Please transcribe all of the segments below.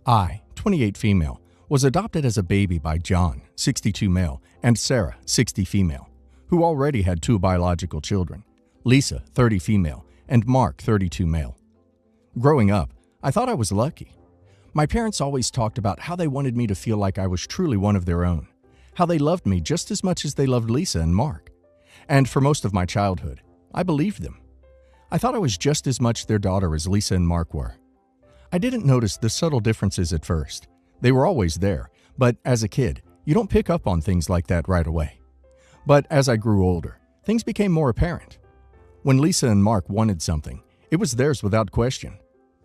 I, 28 female, was adopted as a baby by John, 62 male, and Sarah, 60 female, who already had two biological children, Lisa, 30 female, and Mark, 32 male. Growing up, I thought I was lucky. My parents always talked about how they wanted me to feel like I was truly one of their own, how they loved me just as much as they loved Lisa and Mark. And for most of my childhood, I believed them. I thought I was just as much their daughter as Lisa and Mark were. I didn't notice the subtle differences at first. They were always there, but as a kid, you don't pick up on things like that right away. But as I grew older, things became more apparent. When Lisa and Mark wanted something, it was theirs without question.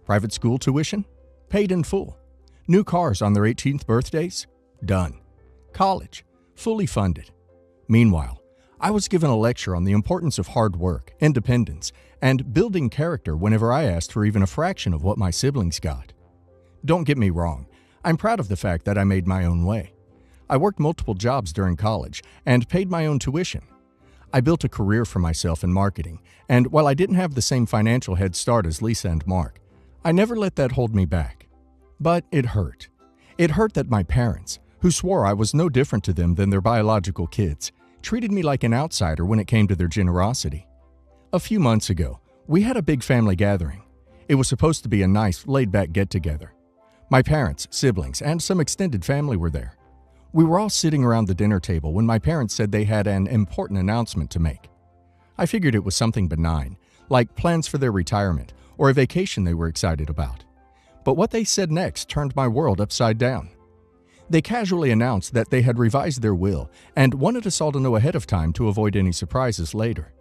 Private school tuition? Paid in full. New cars on their 18th birthdays? Done. College? Fully funded. Meanwhile, I was given a lecture on the importance of hard work, independence, and building character whenever I asked for even a fraction of what my siblings got. Don't get me wrong, I'm proud of the fact that I made my own way. I worked multiple jobs during college and paid my own tuition. I built a career for myself in marketing, and while I didn't have the same financial head start as Lisa and Mark, I never let that hold me back. But it hurt. It hurt that my parents, who swore I was no different to them than their biological kids, treated me like an outsider when it came to their generosity. A few months ago, we had a big family gathering. It was supposed to be a nice, laid-back get-together. My parents, siblings, and some extended family were there. We were all sitting around the dinner table when my parents said they had an important announcement to make. I figured it was something benign, like plans for their retirement or a vacation they were excited about. But what they said next turned my world upside down. They casually announced that they had revised their will and wanted us all to know ahead of time to avoid any surprises later.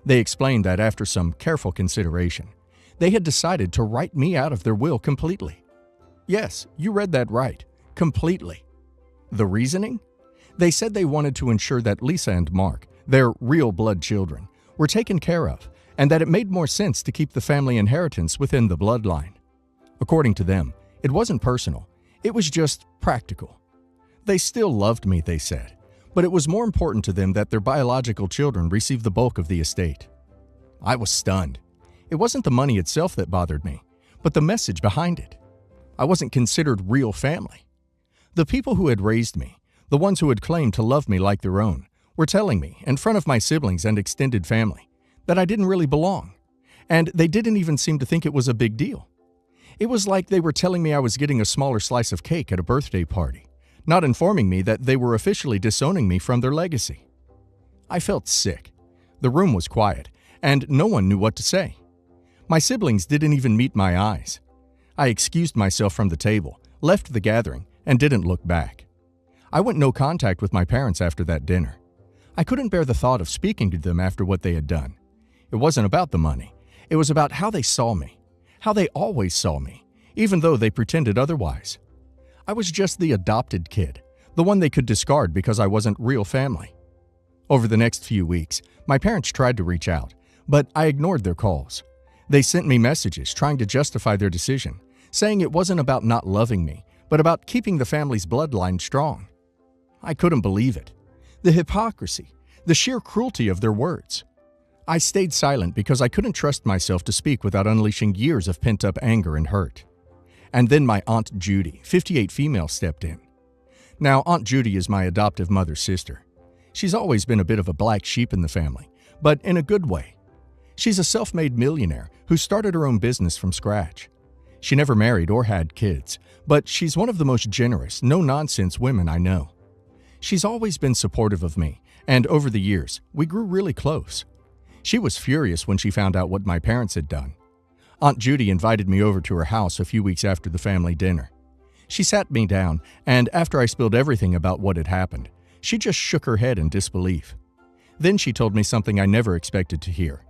They explained that after some careful consideration, they had decided to write me out of their will completely. Yes, you read that right. Completely. The reasoning? They said they wanted to ensure that Lisa and Mark, their real blood children, were taken care of, and that it made more sense to keep the family inheritance within the bloodline. According to them, it wasn't personal. It was just practical. They still loved me, they said, but it was more important to them that their biological children receive the bulk of the estate. I was stunned. It wasn't the money itself that bothered me, but the message behind it. I wasn't considered real family. The people who had raised me, the ones who had claimed to love me like their own, were telling me, in front of my siblings and extended family, that I didn't really belong, and they didn't even seem to think it was a big deal. It was like they were telling me I was getting a smaller slice of cake at a birthday party, not informing me that they were officially disowning me from their legacy. I felt sick. The room was quiet, and no one knew what to say. My siblings didn't even meet my eyes. I excused myself from the table, left the gathering, and didn't look back. I went no contact with my parents after that dinner. I couldn't bear the thought of speaking to them after what they had done. It wasn't about the money. It was about how they saw me, how they always saw me, even though they pretended otherwise. I was just the adopted kid, the one they could discard because I wasn't real family. Over the next few weeks, my parents tried to reach out, but I ignored their calls. They sent me messages trying to justify their decision, saying it wasn't about not loving me, but about keeping the family's bloodline strong. I couldn't believe it. The hypocrisy, the sheer cruelty of their words. I stayed silent because I couldn't trust myself to speak without unleashing years of pent-up anger and hurt. And then my Aunt Judy, 58 female, stepped in. Now, Aunt Judy is my adoptive mother's sister. She's always been a bit of a black sheep in the family, but in a good way. She's a self-made millionaire who started her own business from scratch. She never married or had kids, but she's one of the most generous, no-nonsense women I know. She's always been supportive of me, and over the years, we grew really close. She was furious when she found out what my parents had done. Aunt Judy invited me over to her house a few weeks after the family dinner. She sat me down, and after I spilled everything about what had happened, she just shook her head in disbelief. Then she told me something I never expected to hear.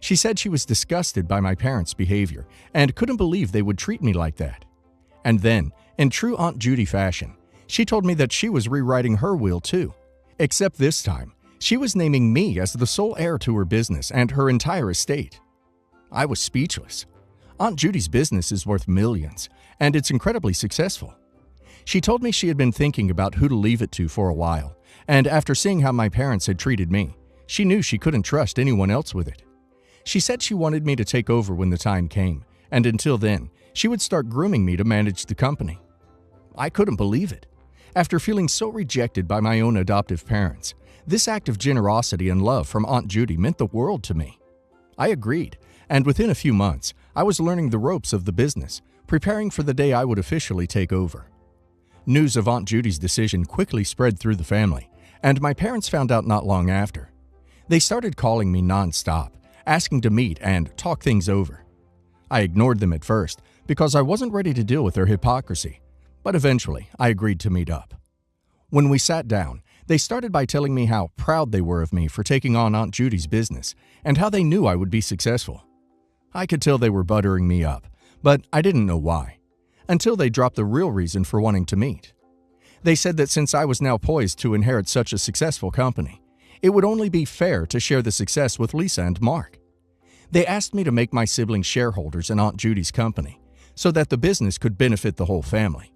She said she was disgusted by my parents' behavior and couldn't believe they would treat me like that. And then, in true Aunt Judy fashion, she told me that she was rewriting her will too. Except this time, she was naming me as the sole heir to her business and her entire estate. I was speechless. Aunt Judy's business is worth millions, and it's incredibly successful. She told me she had been thinking about who to leave it to for a while, and after seeing how my parents had treated me, she knew she couldn't trust anyone else with it. She said she wanted me to take over when the time came, and until then, she would start grooming me to manage the company. I couldn't believe it. After feeling so rejected by my own adoptive parents, this act of generosity and love from Aunt Judy meant the world to me. I agreed, and within a few months, I was learning the ropes of the business, preparing for the day I would officially take over. News of Aunt Judy's decision quickly spread through the family, and my parents found out not long after. They started calling me nonstop, asking to meet and talk things over. I ignored them at first because I wasn't ready to deal with their hypocrisy, but eventually I agreed to meet up. When we sat down, they started by telling me how proud they were of me for taking on Aunt Judy's business and how they knew I would be successful. I could tell they were buttering me up, but I didn't know why, until they dropped the real reason for wanting to meet. They said that since I was now poised to inherit such a successful company, it would only be fair to share the success with Lisa and Mark. They asked me to make my siblings shareholders in Aunt Judy's company so that the business could benefit the whole family.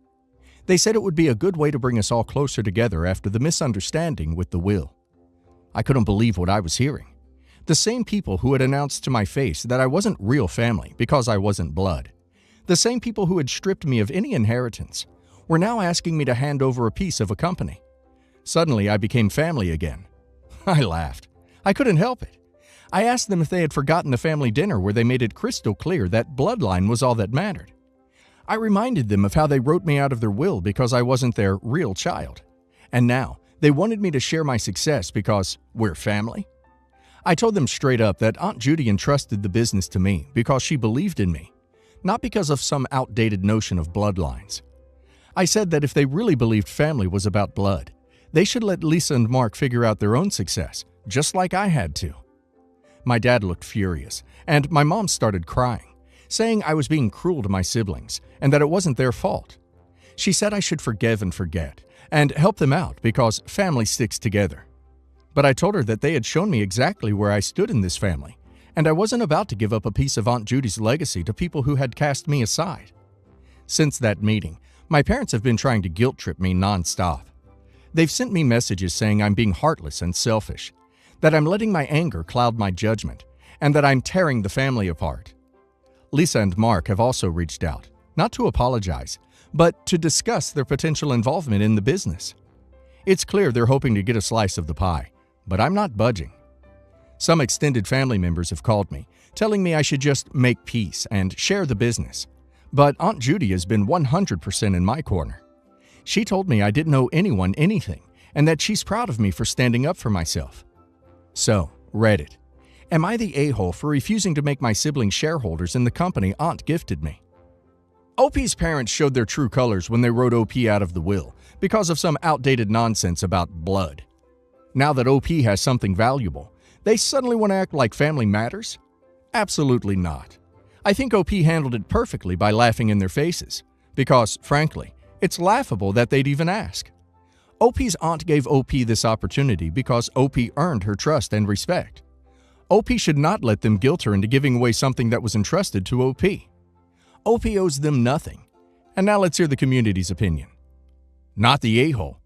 They said it would be a good way to bring us all closer together after the misunderstanding with the will. I couldn't believe what I was hearing. The same people who had announced to my face that I wasn't real family because I wasn't blood, the same people who had stripped me of any inheritance, were now asking me to hand over a piece of a company. Suddenly, I became family again. I laughed. I couldn't help it. I asked them if they had forgotten the family dinner where they made it crystal clear that bloodline was all that mattered. I reminded them of how they wrote me out of their will because I wasn't their real child. And now, they wanted me to share my success because we're family? I told them straight up that Aunt Judy entrusted the business to me because she believed in me, not because of some outdated notion of bloodlines. I said that if they really believed family was about blood, they should let Lisa and Mark figure out their own success, just like I had to. My dad looked furious, and my mom started crying, saying I was being cruel to my siblings and that it wasn't their fault. She said I should forgive and forget, and help them out because family sticks together. But I told her that they had shown me exactly where I stood in this family, and I wasn't about to give up a piece of Aunt Judy's legacy to people who had cast me aside. Since that meeting, my parents have been trying to guilt trip me nonstop. They've sent me messages saying I'm being heartless and selfish, that I'm letting my anger cloud my judgment, and that I'm tearing the family apart. Lisa and Mark have also reached out, not to apologize, but to discuss their potential involvement in the business. It's clear they're hoping to get a slice of the pie, but I'm not budging. Some extended family members have called me, telling me I should just make peace and share the business. But Aunt Judy has been 100% in my corner. She told me I didn't owe anyone anything, and that she's proud of me for standing up for myself. So, Reddit. Am I the a-hole for refusing to make my siblings shareholders in the company Aunt gifted me? OP's parents showed their true colors when they wrote OP out of the will because of some outdated nonsense about blood. Now that OP has something valuable, they suddenly want to act like family matters? Absolutely not. I think OP handled it perfectly by laughing in their faces, because, frankly, it's laughable that they'd even ask. OP's aunt gave OP this opportunity because OP earned her trust and respect. OP should not let them guilt her into giving away something that was entrusted to OP. OP owes them nothing. And now let's hear the community's opinion. Not the a-hole.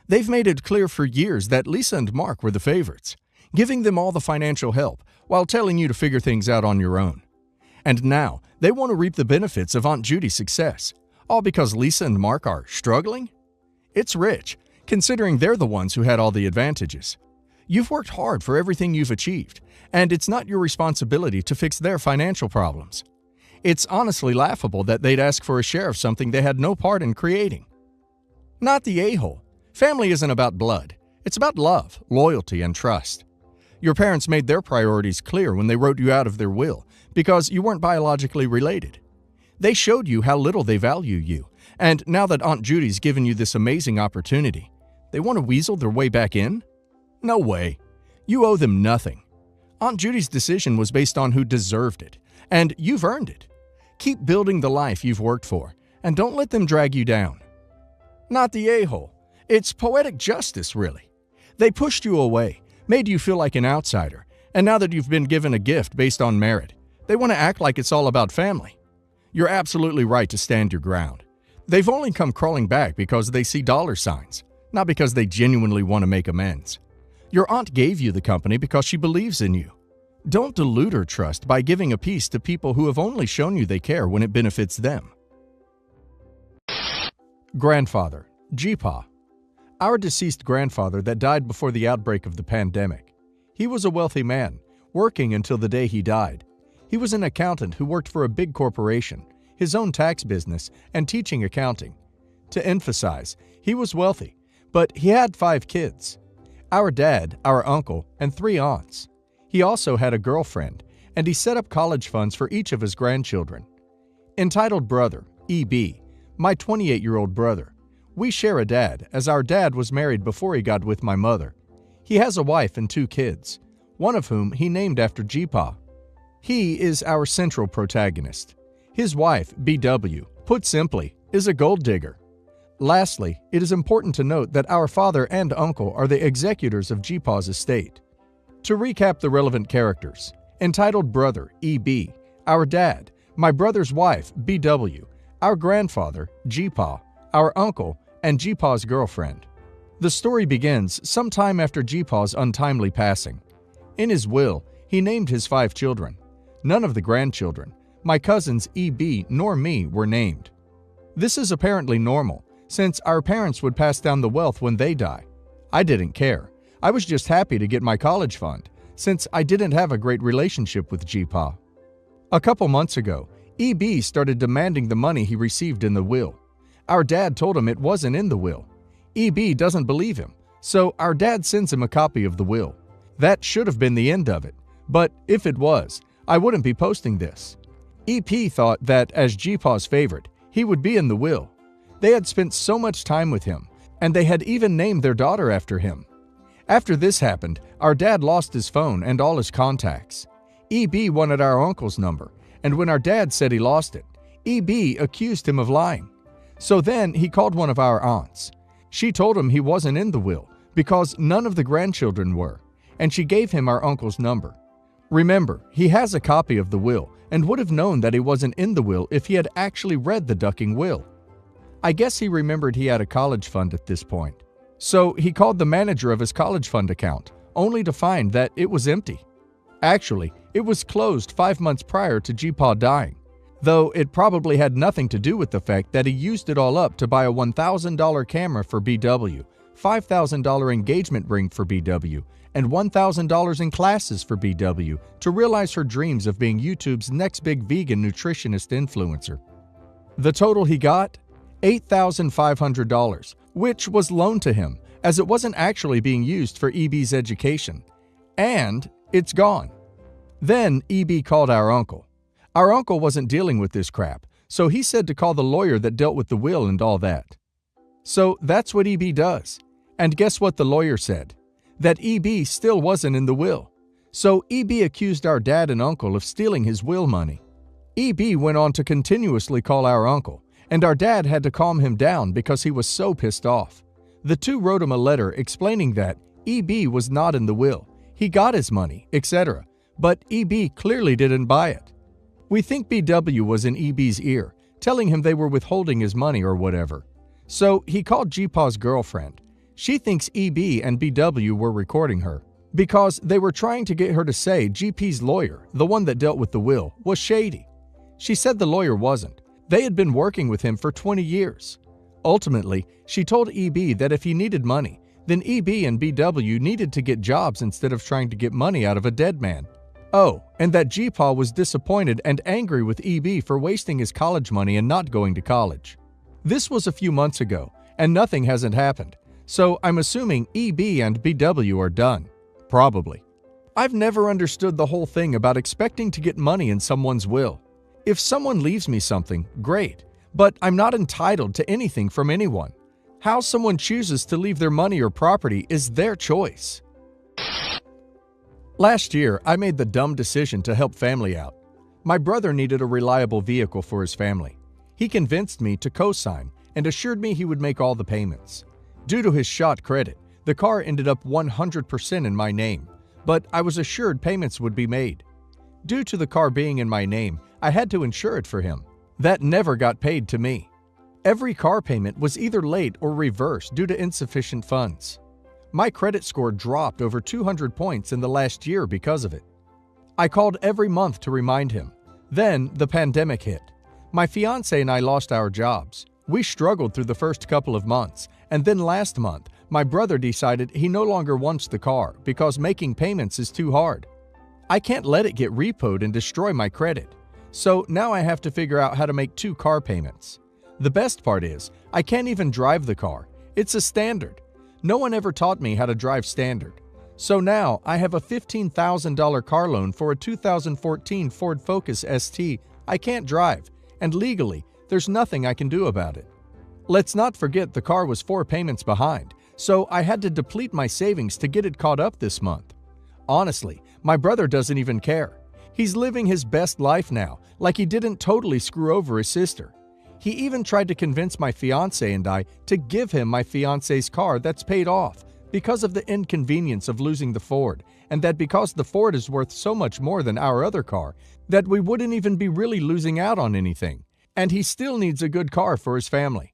They've made it clear for years that Lisa and Mark were the favorites, giving them all the financial help while telling you to figure things out on your own. And now they want to reap the benefits of Aunt Judy's success, all because Lisa and Mark are struggling? It's rich, considering they're the ones who had all the advantages. You've worked hard for everything you've achieved, and it's not your responsibility to fix their financial problems. It's honestly laughable that they'd ask for a share of something they had no part in creating. Not the a-hole. Family isn't about blood. It's about love, loyalty, and trust. Your parents made their priorities clear when they wrote you out of their will because you weren't biologically related. They showed you how little they value you, and now that Aunt Judy's given you this amazing opportunity, they want to weasel their way back in? No way. You owe them nothing. Aunt Judy's decision was based on who deserved it, and you've earned it. Keep building the life you've worked for, and don't let them drag you down. Not the a-hole. It's poetic justice, really. They pushed you away, made you feel like an outsider, and now that you've been given a gift based on merit, they want to act like it's all about family. You're absolutely right to stand your ground. They've only come crawling back because they see dollar signs, not because they genuinely want to make amends. Your aunt gave you the company because she believes in you. Don't delude or trust by giving a piece to people who have only shown you they care when it benefits them. Grandfather, GPA. Our deceased grandfather that died before the outbreak of the pandemic. He was a wealthy man, working until the day he died. He was an accountant who worked for a big corporation, his own tax business, and teaching accounting. To emphasize, he was wealthy, but he had 5 kids. Our dad, our uncle, and 3 aunts. He also had a girlfriend, and he set up college funds for each of his grandchildren. Entitled brother, EB, my 28-year-old brother. We share a dad, as our dad was married before he got with my mother. He has a wife and 2 kids, one of whom he named after GPA. He is our central protagonist. His wife, BW, put simply, is a gold digger. Lastly, it is important to note that our father and uncle are the executors of GPA's estate. To recap the relevant characters, entitled brother, EB, our dad, my brother's wife, BW, our grandfather, GPA, our uncle, and GPA's girlfriend. The story begins sometime after GPA's untimely passing. In his will, he named his 5 children. None of the grandchildren, my cousins EB nor me, were named. This is apparently normal, since our parents would pass down the wealth when they die. I didn't care. I was just happy to get my college fund, since I didn't have a great relationship with GPA. A couple months ago, EB started demanding the money he received in the will. Our dad told him it wasn't in the will. EB doesn't believe him, so our dad sends him a copy of the will. That should have been the end of it, but if it was, I wouldn't be posting this. EP thought that, as GPA's favorite, he would be in the will. They had spent so much time with him, and they had even named their daughter after him. After this happened, our dad lost his phone and all his contacts. EB wanted our uncle's number, and when our dad said he lost it, EB accused him of lying. So then he called one of our aunts. She told him he wasn't in the will because none of the grandchildren were, and she gave him our uncle's number. Remember, he has a copy of the will and would have known that he wasn't in the will if he had actually read the ducking will. I guess he remembered he had a college fund at this point. So he called the manager of his college fund account, only to find that it was empty. Actually, it was closed 5 months prior to GPA dying, though it probably had nothing to do with the fact that he used it all up to buy a $1,000 camera for BW, $5,000 engagement ring for BW, and $1,000 in classes for BW to realize her dreams of being YouTube's next big vegan nutritionist influencer. The total he got? $8,500, which was loaned to him, as it wasn't actually being used for EB's education. And it's gone. Then EB called our uncle. Our uncle wasn't dealing with this crap, so he said to call the lawyer that dealt with the will and all that. So that's what EB does. And guess what the lawyer said? That EB still wasn't in the will. So EB accused our dad and uncle of stealing his will money. EB went on to continuously call our uncle, and our dad had to calm him down because he was so pissed off. The two wrote him a letter explaining that EB was not in the will, he got his money, etc., but EB clearly didn't buy it. We think BW was in EB's ear, telling him they were withholding his money or whatever. So he called GPA's girlfriend. She thinks EB and BW were recording her because they were trying to get her to say GP's lawyer, the one that dealt with the will, was shady. She said the lawyer wasn't. They had been working with him for 20 years. Ultimately, she told EB that if he needed money, then EB and BW needed to get jobs instead of trying to get money out of a dead man. Oh, and that GPA was disappointed and angry with EB for wasting his college money and not going to college. This was a few months ago, and nothing hasn't happened. So I'm assuming EB and BW are done. Probably. I've never understood the whole thing about expecting to get money in someone's will. If someone leaves me something, great, but I'm not entitled to anything from anyone. How someone chooses to leave their money or property is their choice. Last year, I made the dumb decision to help family out. My brother needed a reliable vehicle for his family. He convinced me to co-sign and assured me he would make all the payments. Due to his shot credit, the car ended up 100% in my name, but I was assured payments would be made. Due to the car being in my name, I had to insure it for him. That never got paid to me. Every car payment was either late or reversed due to insufficient funds. My credit score dropped over 200 points in the last year because of it. I called every month to remind him. Then the pandemic hit. My fiance and I lost our jobs. We struggled through the first couple of months, and then last month, my brother decided he no longer wants the car because making payments is too hard. I can't let it get repoed and destroy my credit. So now I have to figure out how to make 2 car payments. The best part is, I can't even drive the car. It's a standard. No one ever taught me how to drive standard. So now I have a $15,000 car loan for a 2014 Ford Focus ST I can't drive, and legally, there's nothing I can do about it. Let's not forget the car was 4 payments behind, so I had to deplete my savings to get it caught up this month. Honestly, my brother doesn't even care. He's living his best life now, like he didn't totally screw over his sister. He even tried to convince my fiance and I to give him my fiance's car that's paid off because of the inconvenience of losing the Ford, and that because the Ford is worth so much more than our other car, that we wouldn't even be really losing out on anything, and he still needs a good car for his family.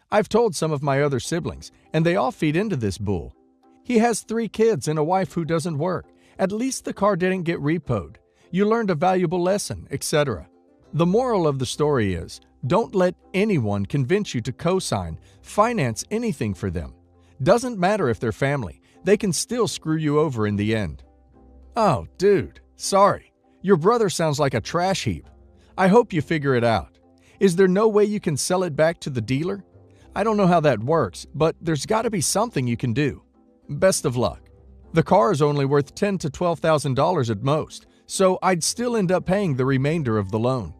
I've told some of my other siblings, and they all feed into this bull. He has 3 kids and a wife who doesn't work. At least the car didn't get repoed. You learned a valuable lesson, etc. The moral of the story is, don't let anyone convince you to co-sign, finance anything for them. Doesn't matter if they're family, they can still screw you over in the end. Oh, dude, sorry. Your brother sounds like a trash heap. I hope you figure it out. Is there no way you can sell it back to the dealer? I don't know how that works, but there's got to be something you can do. Best of luck. The car is only worth $10,000 to $12,000 at most, so I'd still end up paying the remainder of the loan.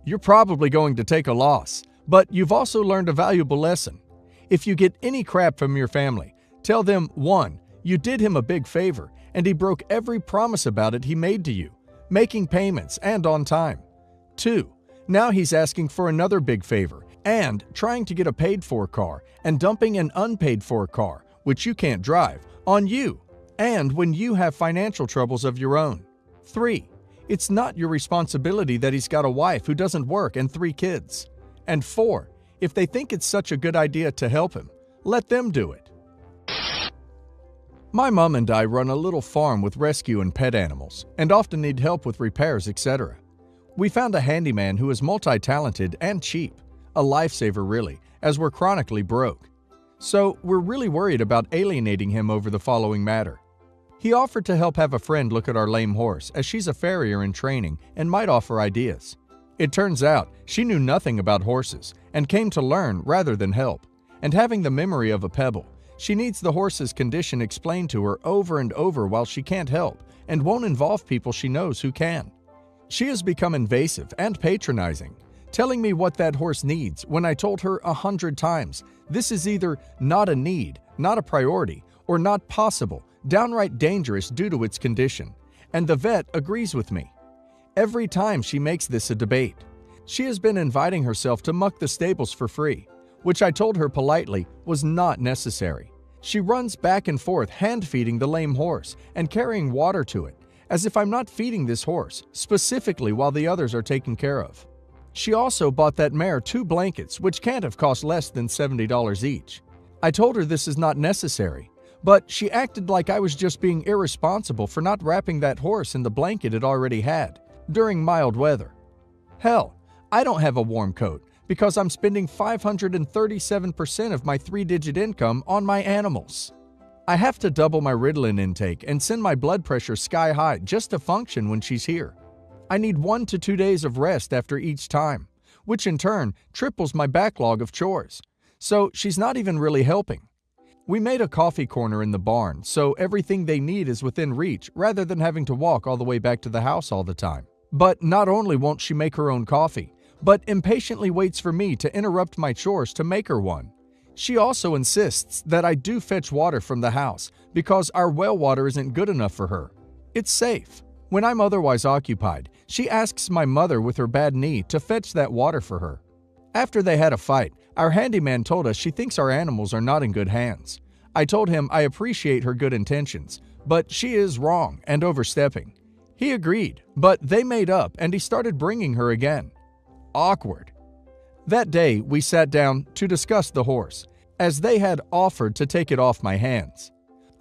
You're probably going to take a loss, but you've also learned a valuable lesson. If you get any crap from your family, tell them 1. You did him a big favor, and he broke every promise about it he made to you, making payments and on time. 2. Now he's asking for another big favor and trying to get a paid-for car and dumping an unpaid-for car, which you can't drive, on you, and when you have financial troubles of your own. 3. It's not your responsibility that he's got a wife who doesn't work and 3 kids. And 4. If they think it's such a good idea to help him, let them do it. My mom and I run a little farm with rescue and pet animals, and often need help with repairs, etc. We found a handyman who is multi-talented and cheap, a lifesaver really, as we're chronically broke. So we're really worried about alienating him over the following matter. He offered to help have a friend look at our lame horse, as she's a farrier in training and might offer ideas. It turns out she knew nothing about horses and came to learn rather than help, and having the memory of a pebble, she needs the horse's condition explained to her over and over while she can't help and won't involve people she knows who can. She has become invasive and patronizing, telling me what that horse needs when I told her 100 times this is either not a need, not a priority, or not possible, downright dangerous due to its condition, and the vet agrees with me. Every time she makes this a debate. She has been inviting herself to muck the stables for free, which I told her politely was not necessary. She runs back and forth hand-feeding the lame horse and carrying water to it, as if I'm not feeding this horse, specifically while the others are taken care of. She also bought that mare 2 blankets, which can't have cost less than $70 each. I told her this is not necessary, but she acted like I was just being irresponsible for not wrapping that horse in the blanket it already had during mild weather. Hell, I don't have a warm coat because I'm spending 537% of my 3-digit income on my animals. I have to double my Ritalin intake and send my blood pressure sky high just to function when she's here. I need 1 to 2 days of rest after each time, which in turn triples my backlog of chores. So she's not even really helping. We made a coffee corner in the barn, so everything they need is within reach rather than having to walk all the way back to the house all the time. But not only won't she make her own coffee, but impatiently waits for me to interrupt my chores to make her one. She also insists that I do fetch water from the house because our well water isn't good enough for her. It's safe. When I'm otherwise occupied, she asks my mother with her bad knee to fetch that water for her. After they had a fight, our handyman told us she thinks our animals are not in good hands. I told him I appreciate her good intentions, but she is wrong and overstepping. He agreed, but they made up and he started bringing her again. Awkward. That day, we sat down to discuss the horse, as they had offered to take it off my hands.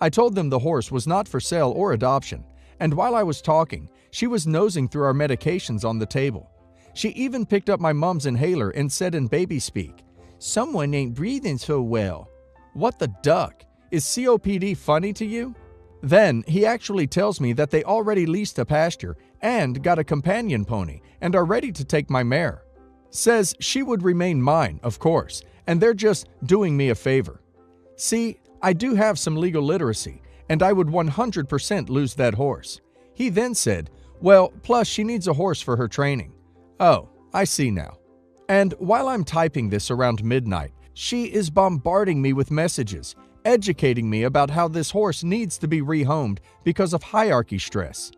I told them the horse was not for sale or adoption, and while I was talking, she was nosing through our medications on the table. She even picked up my mom's inhaler and said in baby speak, "Someone ain't breathing so well." What the duck? Is COPD funny to you? Then he actually tells me that they already leased a pasture and got a companion pony and are ready to take my mare. Says she would remain mine, of course, and they're just doing me a favor. See, I do have some legal literacy, and I would 100% lose that horse. He then said, well, plus she needs a horse for her training. Oh, I see now. And while I'm typing this around midnight, she is bombarding me with messages, educating me about how this horse needs to be rehomed because of hierarchy stress.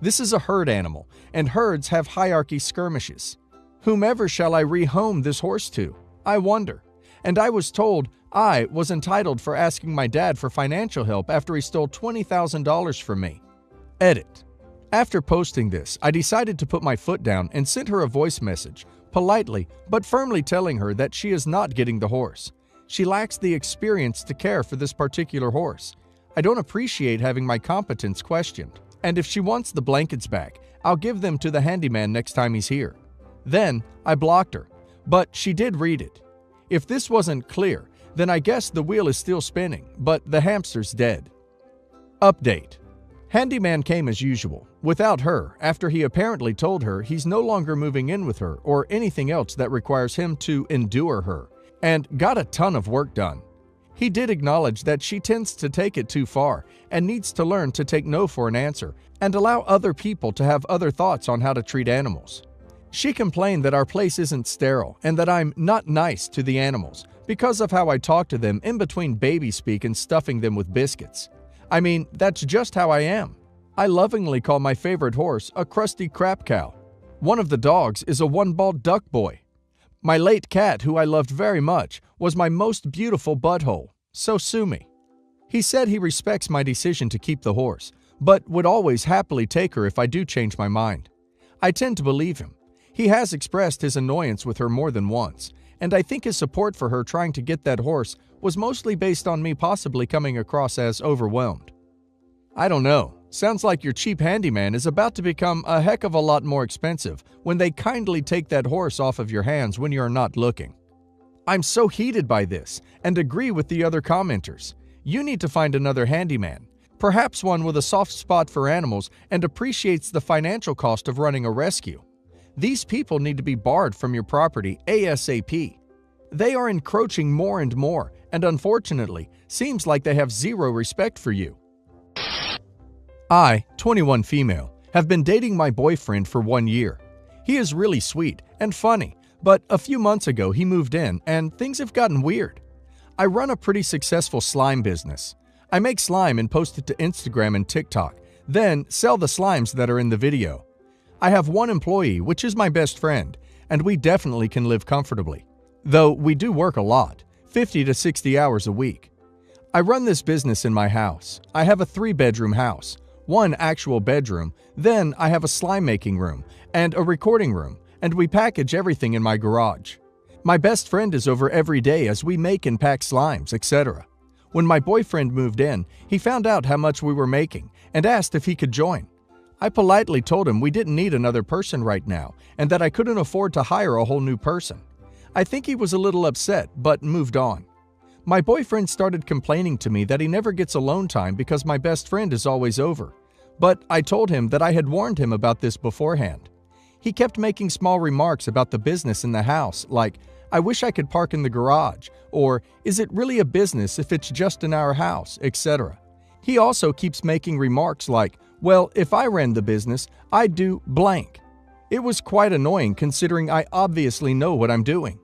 This is a herd animal, and herds have hierarchy skirmishes. Whomever shall I rehome this horse to? I wonder. And I was told I was entitled for asking my dad for financial help after he stole $20,000 from me. Edit. After posting this, I decided to put my foot down and sent her a voice message, politely but firmly telling her that she is not getting the horse. She lacks the experience to care for this particular horse. I don't appreciate having my competence questioned. And if she wants the blankets back, I'll give them to the handyman next time he's here. Then I blocked her, but she did read it. If this wasn't clear, then I guess the wheel is still spinning, but the hamster's dead. Update. Handyman came as usual, without her, after he apparently told her he's no longer moving in with her or anything else that requires him to endure her, and got a ton of work done. He did acknowledge that she tends to take it too far and needs to learn to take no for an answer and allow other people to have other thoughts on how to treat animals. She complained that our place isn't sterile and that I'm not nice to the animals because of how I talk to them in between baby speak and stuffing them with biscuits. I mean, that's just how I am. I lovingly call my favorite horse a crusty crap cow. One of the dogs is a one-balled duck boy. My late cat, who I loved very much, was my most beautiful butthole, so sue me. He said he respects my decision to keep the horse, but would always happily take her if I do change my mind. I tend to believe him. He has expressed his annoyance with her more than once, and I think his support for her trying to get that horse was mostly based on me possibly coming across as overwhelmed. I don't know. Sounds like your cheap handyman is about to become a heck of a lot more expensive when they kindly take that horse off of your hands when you're not looking. I'm so heated by this and agree with the other commenters. You need to find another handyman, perhaps one with a soft spot for animals and appreciates the financial cost of running a rescue. These people need to be barred from your property ASAP. They are encroaching more and more, and unfortunately, seems like they have zero respect for you. I, 21 female, have been dating my boyfriend for 1 year. He is really sweet and funny, but a few months ago he moved in and things have gotten weird. I run a pretty successful slime business. I make slime and post it to Instagram and TikTok, then sell the slimes that are in the video. I have one employee, which is my best friend, and we definitely can live comfortably. Though we do work a lot, 50 to 60 hours a week. I run this business in my house. I have a 3-bedroom house, 1 actual bedroom, then I have a slime making room and a recording room, and we package everything in my garage. My best friend is over every day as we make and pack slimes, etc. When my boyfriend moved in, he found out how much we were making and asked if he could join. I politely told him we didn't need another person right now and that I couldn't afford to hire a whole new person. I think he was a little upset, but moved on. My boyfriend started complaining to me that he never gets alone time because my best friend is always over. But I told him that I had warned him about this beforehand. He kept making small remarks about the business in the house, like, I wish I could park in the garage, or is it really a business if it's just in our house, etc. He also keeps making remarks like, well, if I ran the business, I'd do blank. It was quite annoying considering I obviously know what I'm doing.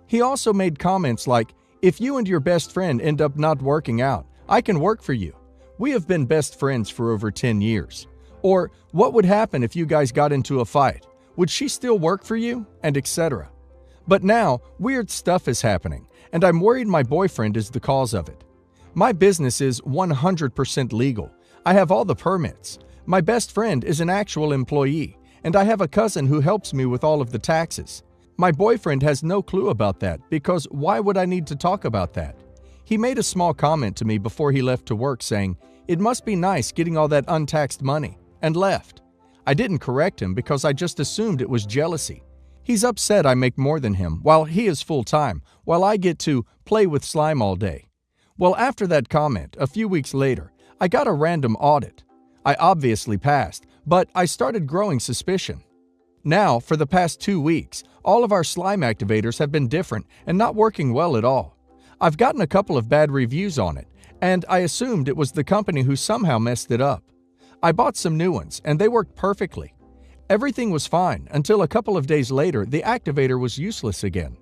He also made comments like, if you and your best friend end up not working out, I can work for you. We have been best friends for over 10 years. Or, what would happen if you guys got into a fight? Would she still work for you? And etc. But now, weird stuff is happening, and I'm worried my boyfriend is the cause of it. My business is 100% legal. I have all the permits. My best friend is an actual employee, and I have a cousin who helps me with all of the taxes. My boyfriend has no clue about that because why would I need to talk about that? He made a small comment to me before he left to work saying, "It must be nice getting all that untaxed money," and left. I didn't correct him because I just assumed it was jealousy. He's upset I make more than him while he is full-time, while I get to play with slime all day. Well, after that comment, a few weeks later, I got a random audit. I obviously passed, but I started growing suspicion. Now, for the past 2 weeks, all of our slime activators have been different and not working well at all. I've gotten a couple of bad reviews on it, and I assumed it was the company who somehow messed it up. I bought some new ones, and they worked perfectly. Everything was fine until a couple of days later the activator was useless again.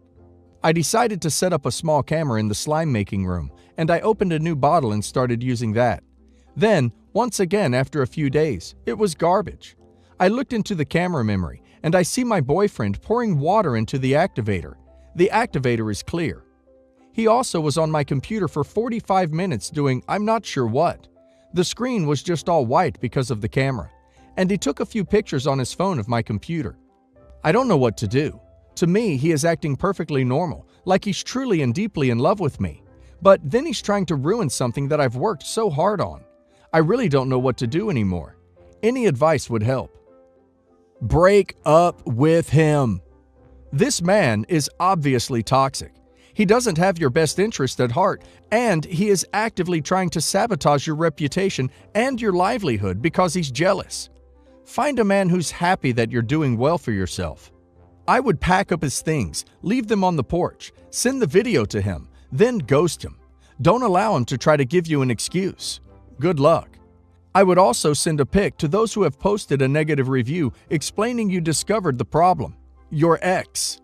I decided to set up a small camera in the slime making room, and I opened a new bottle and started using that. Then, once again after a few days, it was garbage. I looked into the camera memory, and I see my boyfriend pouring water into the activator. The activator is clear. He also was on my computer for 45 minutes doing I'm not sure what. The screen was just all white because of the camera, and he took a few pictures on his phone of my computer. I don't know what to do. To me, he is acting perfectly normal, like he's truly and deeply in love with me. But then he's trying to ruin something that I've worked so hard on. I really don't know what to do anymore. Any advice would help. Break up with him. This man is obviously toxic. He doesn't have your best interest at heart, and he is actively trying to sabotage your reputation and your livelihood because he's jealous. Find a man who's happy that you're doing well for yourself. I would pack up his things, leave them on the porch, send the video to him, then ghost him. Don't allow him to try to give you an excuse. Good luck. I would also send a pic to those who have posted a negative review explaining you discovered the problem. Your ex.